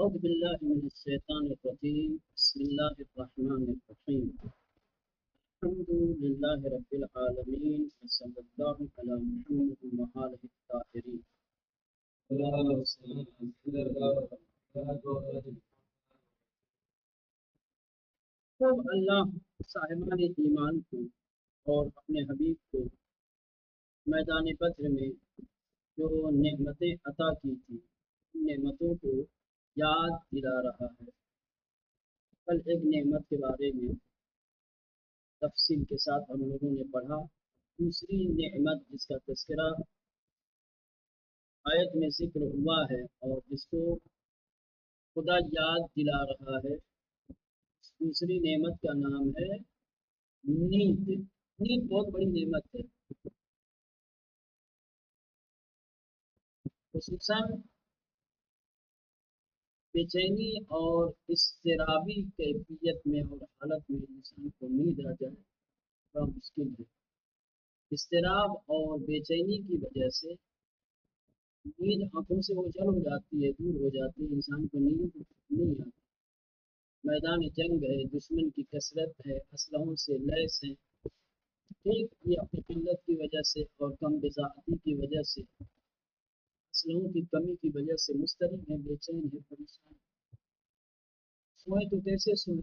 أعوذ بالله من الشيطان الرجيم بسم الله الرحمن الرحيم الحمد لله رب العالمين وصلى الله على محمد وآله الطاهرين. تو اللہ صاحبان ایمان کو اور اپنے حبیب کو میدان بدر میں جو نعمتیں عطا کی تھی ان نعمتوں کو یاد دلا رہا ہے. کل ایک نعمت کے بارے میں تفصیل کے ساتھ ہم لوگوں نے پڑھا. دوسری نعمت جس کا تذکرہ آیت میں ذکر ہوا ہے اور جس کو خدا یاد دلا رہا ہے، دوسری نعمت کا نام ہے نیند. نیند بہت بڑی نعمت ہے. خصوصاً بے چینی اور اضطرابی کیفیت میں اور حالت میں انسان کو نیند آ جائے بڑا مشکل ہے. اضطراب اور بے چینی کی وجہ سے نیند آنکھوں سے اوجھل ہو جاتی ہے، دور ہو جاتی ہے، انسان کو نیند نہیں آتی. میدان جنگ ہے، دشمن کی کثرت ہے، اسلحوں سے لیس ہیں. ٹھیک یہ اپنی قلت کی وجہ سے اور کم بضاعتی کی وجہ سے، اسلحوں کی کمی کی وجہ سے مضطرب ہیں، بے چین ہیں، پریشان. سوئیں تو کیسے سوئیں؟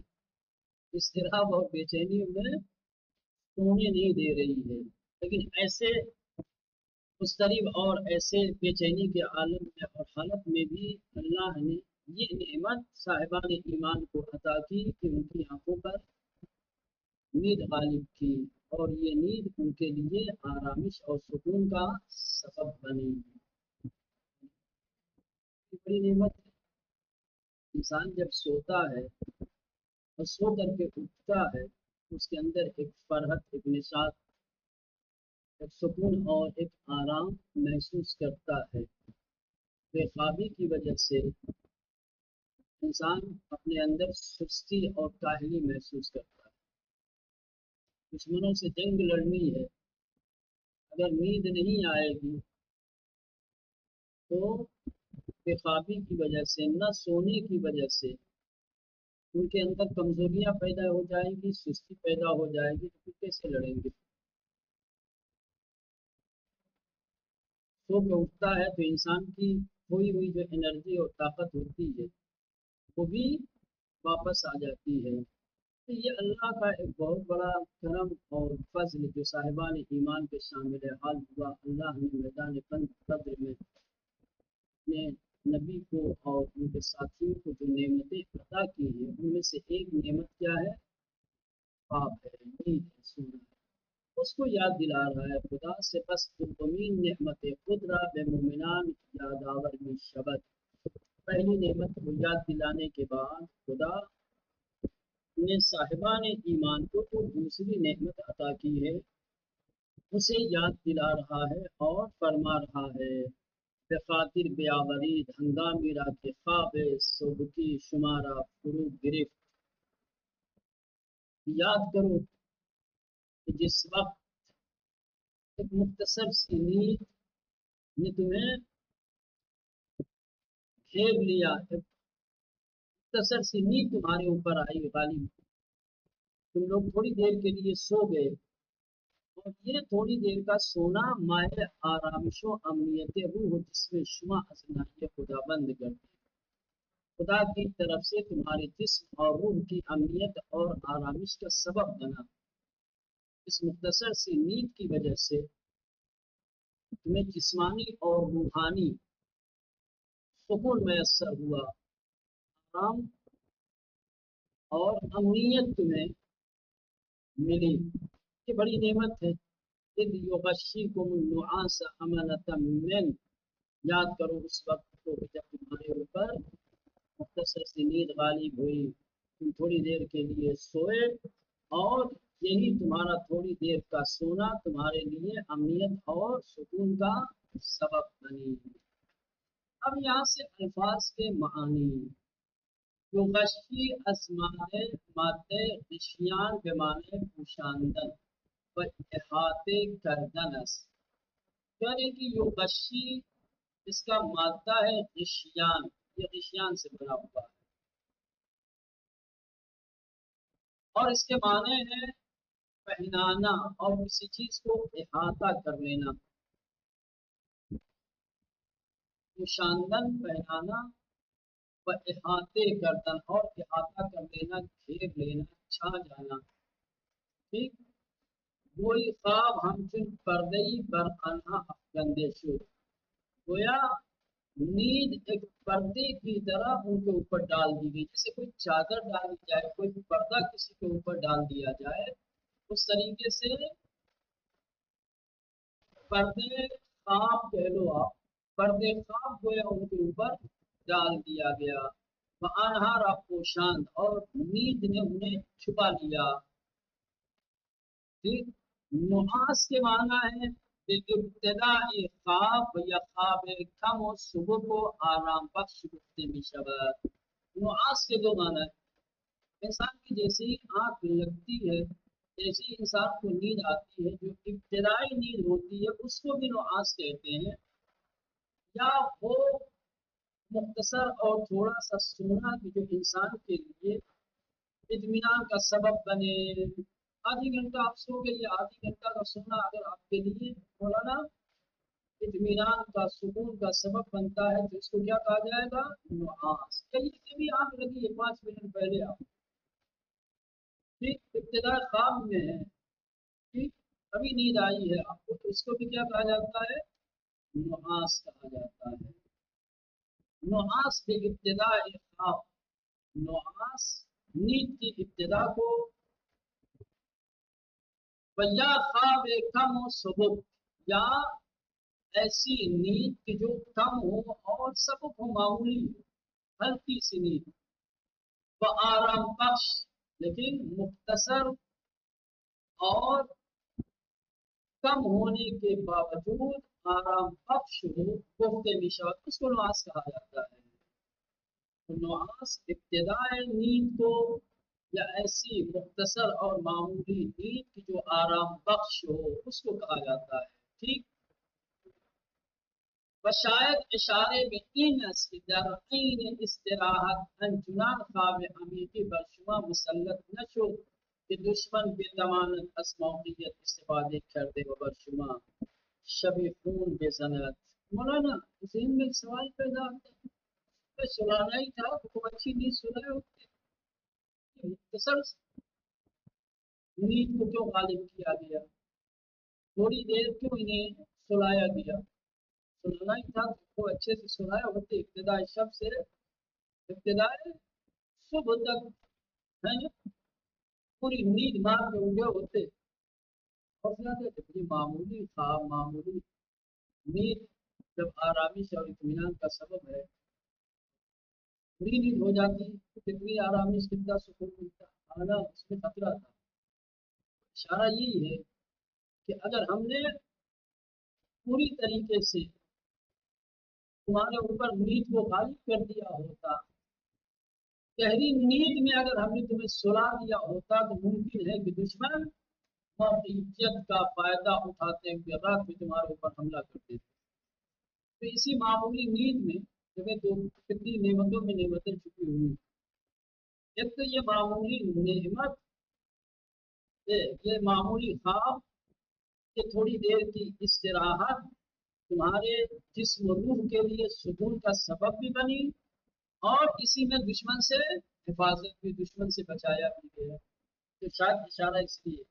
اضطراب اور بے چینی میں سونے نہیں دے رہی ہے. لیکن ایسے مضطرب اور ایسے بے چینی کے عالم میں اور حالت میں بھی اللہ نے یہ نعمت صاحبان ایمان کو عطا کی کہ ان کی آنکھوں پر نیند غالب کی اور یہ نیند ان کے لیے آرامش اور سکون کا سبب بنی. بڑی نعمت ہے. انسان جب سوتا ہے اور سو کر کے اٹھتا ہے اس کے اندر ایک فرحت، ایک نشاط، ایک سکون اور ایک آرام محسوس کرتا ہے. بے خوابی کی وجہ سے انسان اپنے اندر سستی اور کاہلی محسوس کرتا ہے. دشمنوں سے جنگ لڑنی ہے، اگر نیند نہیں آئے گی تو بے خوابی کی وجہ سے، نہ سونے کی وجہ سے ان کے اندر کمزوریاں پیدا ہو جائیں گی، سستی پیدا ہو جائے گی. تو پھر کیسے لڑیں گے؟ سو کے اٹھتا ہے تو انسان کی کھوئی ہوئی جو انرجی اور طاقت ہوتی ہے وہ بھی واپس آ جاتی ہے. تو یہ اللہ کا ایک بہت بڑا کرم اور فضل جو صاحبان ایمان کے شامل حال ہوا. اللہ نے میدان بدر میں اپنے نبی کو اور ان کے ساتھیوں کو جو نعمتیں عطا کی ہیں ان میں سے ایک نعمت کیا ہے؟ خواب ہے، نیند ہے، سونا ہے. اس کو یاد دلا رہا ہے خدا سے. بس تمین نعمت خود را بے مومنان یادآور میں شبد. پہلی نعمت کو یاد دلانے کے بعد خدا نے صاحبان ایمان کو جو دوسری نعمت عطا کی ہے اسے یاد دلا رہا ہے اور فرما رہا ہے بخاطر بیاورید ہنگامی را کے خواب صبح شمارا فرو گرفت. یاد کرو کہ جس وقت ایک مختصر سی نیند نے تمہیں گھیر لیا، ایک مختصر سی نیند تمہارے اوپر آئی غالب، تم لوگ تھوڑی دیر کے لیے سو گئے اور یہ تھوڑی دیر کا سونا مائل آرامش و امنیت روح جس میں شما ازنائی خدا بند کرتے خدا کی طرف سے تمہارے جسم اور روح کی امنیت اور آرامش کا سبب بنا. اس مختصر سی نیند کی وجہ سے تمہیں جسمانی اور روحانی سکون میسر ہوا، آرام اور امنیت تمہیں ملی. یہ بڑی نعمت ہے. اذ یغشیکم النعاس امنۃ من. یاد کرو اس وقت کو جب تمہارے اوپر مختصر سی نیند غالب ہوئی، تم تھوڑی دیر کے لیے سوئے اور یہی تمہارا تھوڑی دیر کا سونا تمہارے لیے امنیت اور سکون کا سبب بنی. اب یہاں سے الفاظ کے معانی. یغشی اسمانے مادے غشیان بمانے پوشاندن و احاطے کردن است. یعنی کہ یغشی اس کا مادہ ہے غشیان، یہ غشیان سے بنا ہوا ہے، اور اس کے معنی ہے پہنانا اور کسی چیز کو احاطہ کر لینا، نشاندن پہنانا و احاطے کردن، اور احاطہ کر لینا، گھیر لینا، چھا جانا، ٹھیک۔ وہی خواب ہم چن پردئی بر آنہا افکندے شد، گویا نیند ایک پردے کی طرح ان کے اوپر ڈال دی گئی، جیسے کوئی چادر ڈال دی جائے، کوئی پردہ کسی کے اوپر ڈال دیا جائے، اس طریقے سے پردے خواب کہہ لو آپ، پردے خواب گویا ان کے اوپر ڈال دیا گیا، وانہار پوشاند، اور نیند نے انہیں چھپا لیا، ٹھیک۔ نعاس کے معنی ہے ابتدا خواب یا خواب کم و صبح کو آرام بخش گفتے میں شبر۔ نعاس کے دو معنی ہے، انسان کی جیسی آنکھ لگتی ہے، جیسی انسان کو نیند آتی ہے، جو ابتدائی نیند ہوتی ہے اس کو بھی نعاس کہتے ہیں، یا وہ مختصر اور تھوڑا سا سونا کہ جو انسان کے لیے اطمینان کا سبب بنے، آدھی گھنٹہ آپ سو گئے، آدھی گھنٹہ کا سونا اگر آپ کے لیے مولانا اطمینان کا سکون کا سبب بنتا ہے تو اس کو کیا کہا جائے گا؟ نعاس۔ کہیں بھی آنکھ لگی ہے 5 منٹ پہلے آپ، ٹھیک، ابتدا خواب میں ہے، ٹھیک، ابھی نیند آئی ہے آپ کو، تو اس کو بھی کیا کہا جاتا ہے؟ نعاس کہا جاتا ہے۔ نعاس کے ابتدا خواب، نعاس نیند کی ابتدا کو، یا خواب کم و سبک، یا ایسی نیند کی جو کم ہو اور سبک ہو، معمولی ہلکی سی نیند، وہ آرام بخش لیکن مختصر اور کم ہونے کے باوجود آرام بخش ہو، گفتے مشاوت، اس کو نعاس کہا جاتا ہے۔ تو نعاس ابتدائے نیند کو، یا ایسی مختصر اور معمولی نیند کی جو آرام بخش ہو، اس کو کہا جاتا ہے، ٹھیک۔ شاید اشارے میں این است که در عین استراحت انچنان خواب عمیقی بر شما مسلط نشد که دشمن بتواند از موقعیت استفاده کرده و بر شما شب خون بزند۔ مولانا ذہن میں ایک سوال پیدا ہوتا ہے، سلانا ہی تھا تو خوب اچھی نیند سلائے ہوتے، مختصر نیند کو کیوں غالب کیا گیا، تھوڑی دیر کیوں انہیں سلایا گیا؟ سننا ہی تھا تو اچھے سے سنائے ہوتے، ابتدائی شب سے ابتدائی صبح تک ہے نا، پوری نیند مار کے اٹھے ہوتے، اور یہ معمولی خواب، معمولی نیند جب آرامش اور اطمینان کا سبب ہے، پوری نیند ہو جاتی تو کتنی آرامش، کتنا سکون ملتا، آنا اس میں خطرہ تھا۔ اشارہ یہی ہے کہ اگر ہم نے پوری طریقے سے تمہارے اوپر نیند کو غالب کر دیا ہوتا، گہری نیند میں اگر ہم نے تمہیں سلا دیا ہوتا، تو ممکن ہے کہ دشمن موقعیت کا فائدہ اٹھاتے ہوئے رات میں تمہارے اوپر حملہ کر دیتے۔ تو اسی معمولی نیند میں تمہیں تو کتنی نعمتوں میں نعمتیں چھپی ہوئی، ایک تو یہ معمولی نعمت، یہ معمولی خواب کہ تھوڑی دیر کی استراحت تمہارے جسم و روح کے لیے سکون کا سبب بھی بنی، اور اسی میں دشمن سے حفاظت بھی، دشمن سے بچایا بھی گیا۔ تو شاید اشارہ اس لیے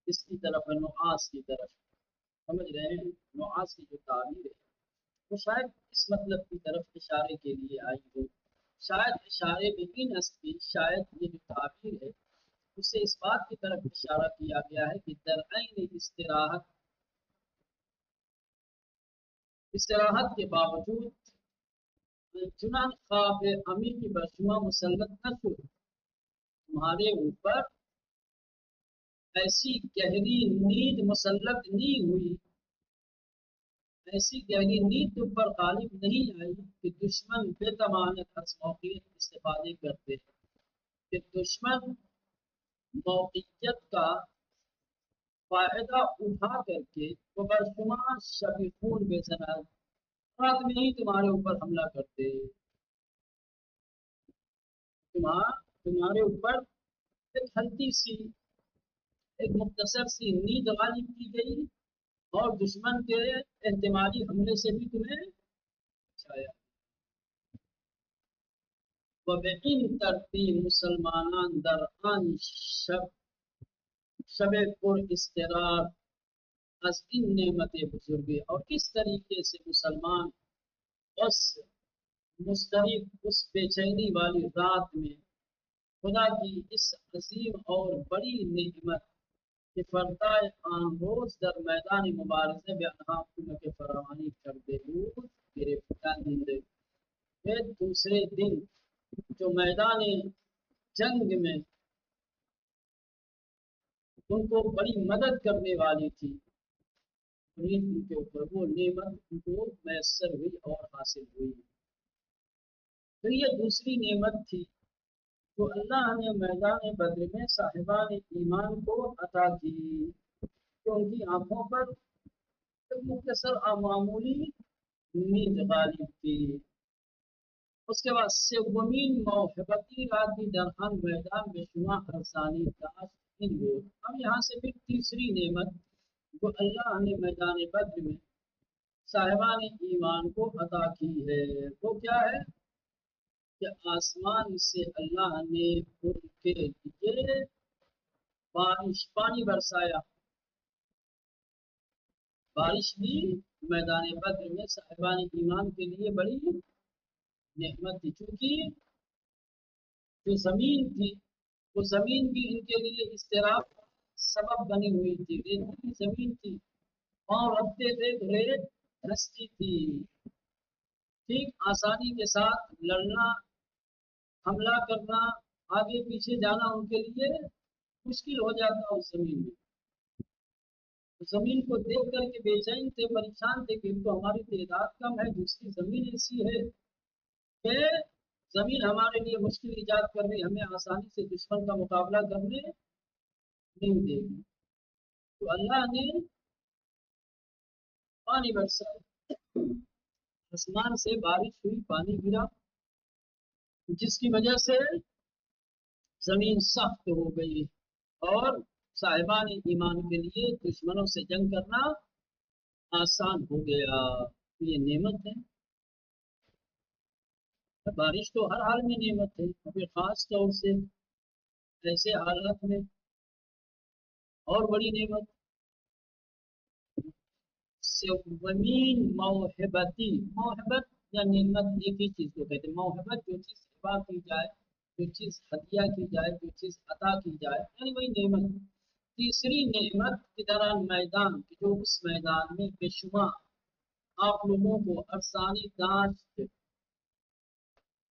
اس کی طرف ہے، نعاس کی طرف، سمجھ رہے ہیں؟ نعاس کی جو تعبیر ہے وہ شاید اس مطلب کی طرف اشارے کے لیے آئی ہو، شاید اشارے بگن کی، شاید یہ جو تعبیر ہے اس سے اس بات کی طرف اشارہ کیا گیا ہے کہ درعین استراحت کے باوجود چنان خواب امی کی برشمہ مسلط نہ شد، تمہارے اوپر ایسی گہری نیند مسلط نہیں ہوئی، ایسی گہری نیند تم پر غالب نہیں آئی کہ دشمن بے تمانت از موقعیت استفادے کرتے ہیں، کہ دشمن موقعیت کا فائدہ اٹھا کر کے وہ برشمہ شب خون بے زناد رات میں ہی تمہارے اوپر حملہ کرتے، تمہارے اوپر ایک ہلکی سی ایک مختصر سی نیند غالب کی گئی اور دشمن کے احتمالی حملے سے بھی تمہیں بچایا۔ وَبِإِن ترتی مسلمانان در آن شب پر استرار از ان نعمت بزرگی، اور کس طریقے سے مسلمان اس مسترب اس بے چینی والی رات میں خدا کی اس عظیم اور بڑی نعمت کہ فردائے آن روز در میدان مبارزے میں انہا کے فراوانی کرتے ہوئے گرفتار دیں۔ پھر دوسرے دن جو میدان جنگ میں ان کو بڑی مدد کرنے والی تھی، ان کے اوپر وہ نعمت ان کو میسر ہوئی اور حاصل ہوئی۔ پھر یہ دوسری نعمت تھی جو اللہ نے میدان بدر میں صاحبان ایمان کو عطا کی، کہ ان کی آنکھوں پر ایک مختصر معمولی نیند غالب کی۔ اس کے بعد سومین موحبتی راتی درخان میدان میں شما ارسانی داشت ان وہ۔ اب یہاں سے پھر تیسری نعمت جو اللہ نے میدان بدر میں صاحبان ایمان کو عطا کی ہے وہ کیا ہے کہ آسمان سے اللہ نے ان کے لیے پانی برسایا۔ بارش بھی میدان بدر میں صاحبان ایمان کے لیے بڑی نعمت تھی، چونکہ جو زمین تھی وہ زمین بھی ان کے لیے اضطراب سبب بنی ہوئی تھی، ریتیلی زمین تھی، پاؤں رکھتے تھے ریت دھستی تھی، ٹھیک آسانی کے ساتھ لڑنا، حملہ کرنا، آگے پیچھے جانا ان کے لیے مشکل ہو جاتا اس زمین میں۔ زمین کو دیکھ کر کے بے چین تھے، پریشان تھے کہ تو ہماری تعداد کم ہے، دوسری زمین ایسی ہے کہ زمین ہمارے لیے مشکل ایجاد کر رہی، ہمیں آسانی سے دشمن کا مقابلہ کرنے نہیں دے گی۔ تو اللہ نے پانی برسا، آسمان سے بارش ہوئی، پانی گرا، جس کی وجہ سے زمین سخت ہو گئی اور صاحبان ایمان کے لیے دشمنوں سے جنگ کرنا آسان ہو گیا۔ یہ نعمت ہے، بارش تو ہر حال میں نعمت ہے، پھر خاص طور سے ایسے حالات میں اور بڑی نعمت۔ سومین موہبتی، موہبت یا نعمت ایک ہی چیز کو کہتے ہیں۔ موہبت جو چیز عطا کی جائے، جو چیز ہدیہ کی جائے، جو چیز عطا کی جائے، یعنی وہی نعمت۔ تیسری نعمت کی طرح میدان جو اس میدان میں بے شمار آپ لوگوں کو ارسانی داشت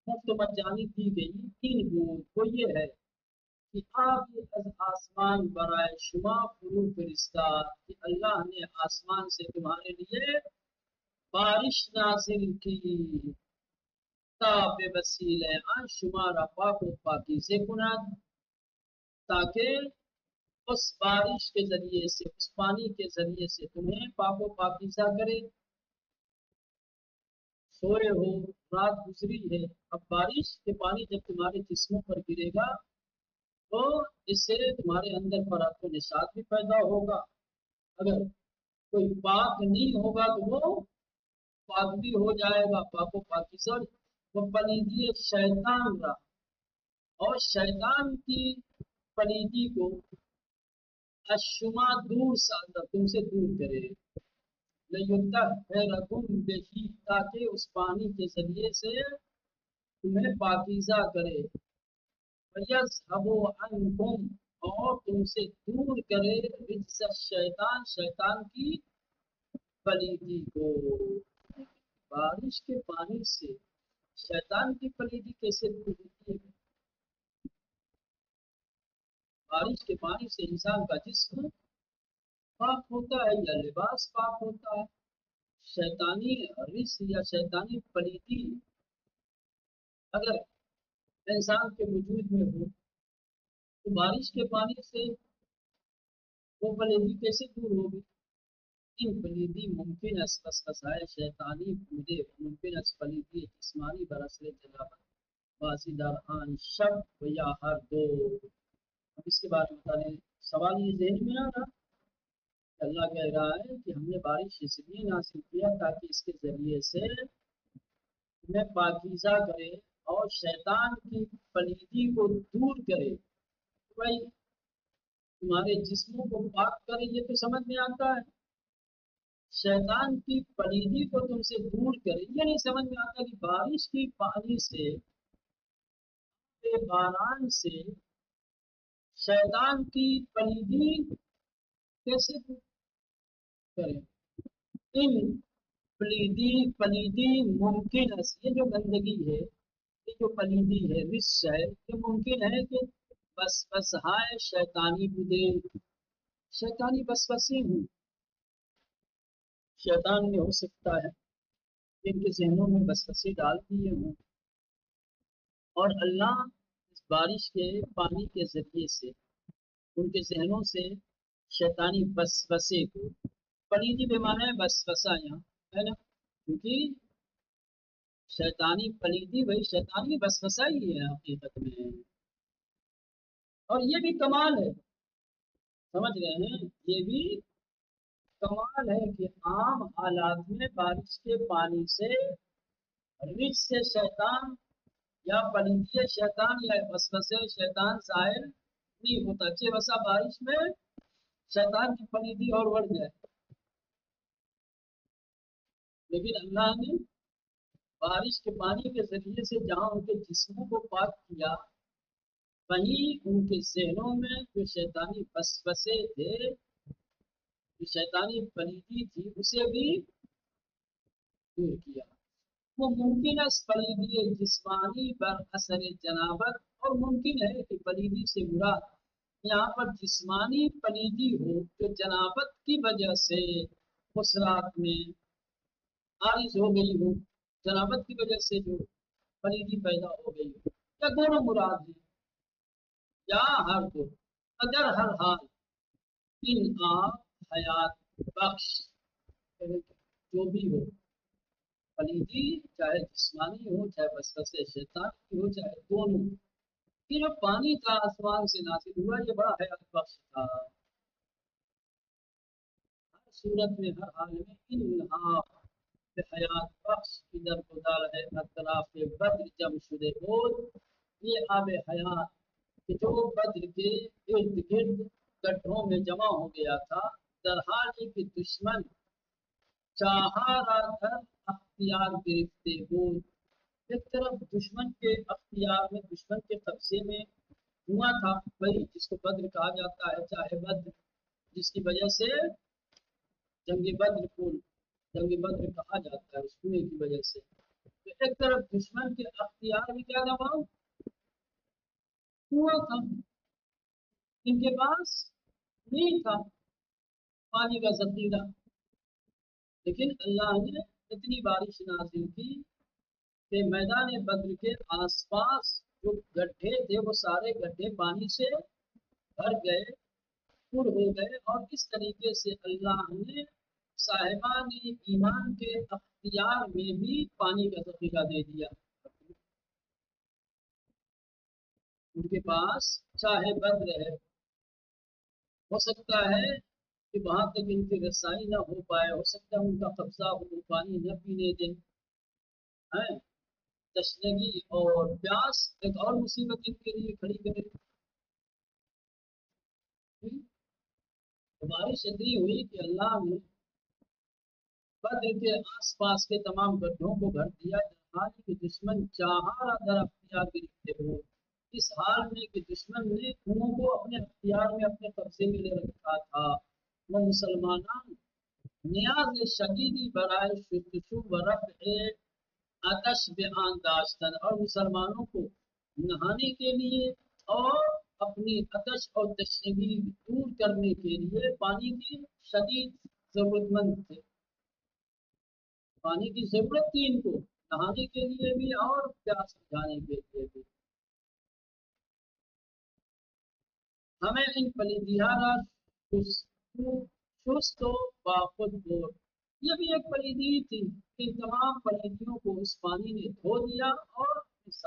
مفت مجانی دی گئی، تین گون وہ یہ ہے کہ آپ از آسمان برائے شما فرو فرشتہ، کہ اللہ نے آسمان سے تمہارے لیے بارش نازل کی، تاب وسیلے آن شمارا پاک و پاکیزے کند، تاکہ اس بارش کے ذریعے سے، اس پانی کے ذریعے سے تمہیں پاک و پاکیزہ کرے۔ سوئے ہو، رات گزری ہے، اب بارش کے پانی جب تمہارے جسموں پر گرے گا تو اس سے تمہارے اندر فرات و نشاط بھی پیدا ہوگا۔ اگر کوئی پاک نہیں ہوگا تو وہ پاک بھی ہو جائے گا، پاک و پاکیزہ۔ وہ پلیدی شیطان رہا، اور شیطان کی پلیدی کو اشما دور سازا، تم سے دور کرے، لَيُطَهِّرَكُمْ بِهِ، تاکہ اس پانی کے ذریعے سے تمہیں پاکیزہ کرے، وَيَذْهَبُ عَنْكُمْ، اور تم سے دور کرے، رجس الشیطان، شیطان کی پلیدی کو۔ بارش کے پانی سے شیطان کی پلیدی کیسے دور ہوتی ہے؟ بارش کے پانی سے انسان کا جسم پاک ہوتا ہے یا لباس پاک ہوتا ہے۔ شیطانی رس یا شیطانی پلیدی اگر انسان کے وجود میں ہو تو بارش کے پانی سے وہ پلیدی کیسے دور ہوگی؟ ان پلیدی ممکن اس وسوسۂ شیطانی بودے، ممکن اس پلیدی جسمانی برسر جنابت، واصدر آن شب و یا ہر دو. اب اس کے بارے میں بتانے سوال یہ ذہن میں آ رہا. اللہ کہہ رہا ہے کہ ہم نے بارش اس لیے نازل کیا تاکہ اس کے ذریعے سے میں پاکیزہ کرے اور شیطان کی پلیدی کو دور کرے. بھائی تمہارے جسموں کو پاک کرے یہ تو سمجھ میں آتا ہے، شیطان کی پلیدی کو تم سے دور کرے یہ نہیں سمجھ میں آتا کہ بارش کی پانی سے، باران سے شیطان کی پلیدی کیسے دور کرے. ان پلیدی ممکن ہے، یہ جو گندگی ہے، یہ جو پلیدی ہے، رس ہے، یہ ممکن ہے کہ بس بس ہائے شیطانی بدے، شیطانی بس بسیں ہوں، شیطان میں ہو سکتا ہے ان کے ذہنوں میں بس بسیں ڈال دیے ہوں، اور اللہ اس بارش کے پانی کے ذریعے سے ان کے ذہنوں سے شیطانی بس بسے کو، پلیدی بے معنی ہے بس بسا یہاں ہے نا، کیونکہ شیطانی پلیدی وہی شیطانی بس بسا ہی ہے حقیقت میں. اور یہ بھی کمال ہے، سمجھ رہے ہیں، یہ بھی کمال ہے کہ عام حالات میں بارش کے پانی سے رچ سے شیطان یا پلیدی شیطان یا وسوسے شیطان ظاہر نہیں ہوتا. چہ وسا بارش میں شیطان کی پلیدی اور بڑھ جائے، لیکن اللہ نے بارش کے پانی کے ذریعے سے جہاں ان کے جسموں کو پاک کیا، وہیں ان کے ذہنوں میں جو شیطانی وسوسے تھے، جو شیطانی پلیدی تھی، اسے بھی دور کیا. وہ ممکن ہے پلیدی جسمانی بر اثر جنابت، اور ممکن ہے کہ پلیدی سے مراد یہاں پر جسمانی پلیدی ہو جو جنابت کی وجہ سے اس رات میں عارض ہو گئی ہو، جنابت کی وجہ سے جو پلیدی پیدا ہو گئی ہو، یا دونوں مراد ہیں یا ہر دو. اگر ہر حال ان آپ حیات بخش جو بھی ہو، پلیدی چاہے جسمانی ہو چاہے وسوسے شیطان کی ہو چاہے دونوں، یہ جو پانی تھا آسمان سے نازل ہوا یہ بڑا حیات بخش تھا. ہر صورت میں ہر حال میں انہا حیات بخش ادھر گزار ہے اطراف بدر جم شدے بود. یہ آب حیات کہ جو بدر کے ارد گرد گڈھوں میں جمع ہو گیا تھا، در حال کہ دشمن چاہا را تھا اختیار گرفتے بود. ایک طرف دشمن کے اختیار میں، دشمن کے قبضے میں ہوا تھا، وہی جس کو بدر کہا جاتا ہے، چاہے بدر جس کی وجہ سے جنگ بدر کو جنگ بدر کہا جاتا ہے، اس کنویں کی وجہ سے. تو ایک طرف دشمن کے اختیار میں کیا ہوا تھا، ان کے پاس نہیں تھا پانی کا ذخیرہ، لیکن اللہ نے اتنی بارش نازل کی کہ میدان بدر کے آس پاس جو گڈھے تھے وہ سارے گڈھے پانی سے بھر گئے، پر ہو گئے، اور اس طریقے سے اللہ نے صاحبان ایمان کے اختیار میں بھی پانی کا ذخیرہ دے دیا. ان کے پاس چاہے بدر ہے، ہو سکتا ہے کہ وہاں تک ان کی رسائی نہ ہو پائے، ہو سکتا ہے ان کا قبضہ ہو، پانی نہ پینے دیں، تشنگی اور پیاس ایک اور مصیبت ان کے لیے کھڑی کرے. بارش اتنی ہوئی کہ اللہ نے بدر کے آس پاس کے تمام گڈھوں کو بھر دیا، حال کہ دشمن چاہا در اختیار گرفتے ہو، اس حال میں کہ دشمن نے انہوں کو اپنے اختیار میں، اپنے قبضے میں لے رکھا تھا. وہ مسلمانان نیاز شدیدی برائے شستشو و رفع آتش بیان داشتن، اور مسلمانوں کو نہانے کے لیے اور اپنی آتش اور تشنگی دور کرنے کے لیے پانی کی شدید ضرورت مند تھے. پانی کی ضرورت تھی ان کو نہانے کے لیے بھی اور پیاس بجھانے کے لیے بھی. ہمیں ان پلیدیانہ شست و باخود بور، یہ بھی ایک پلیدی تھی، ان تمام پلیدیوں کو اس پانی نے دھو دیا اور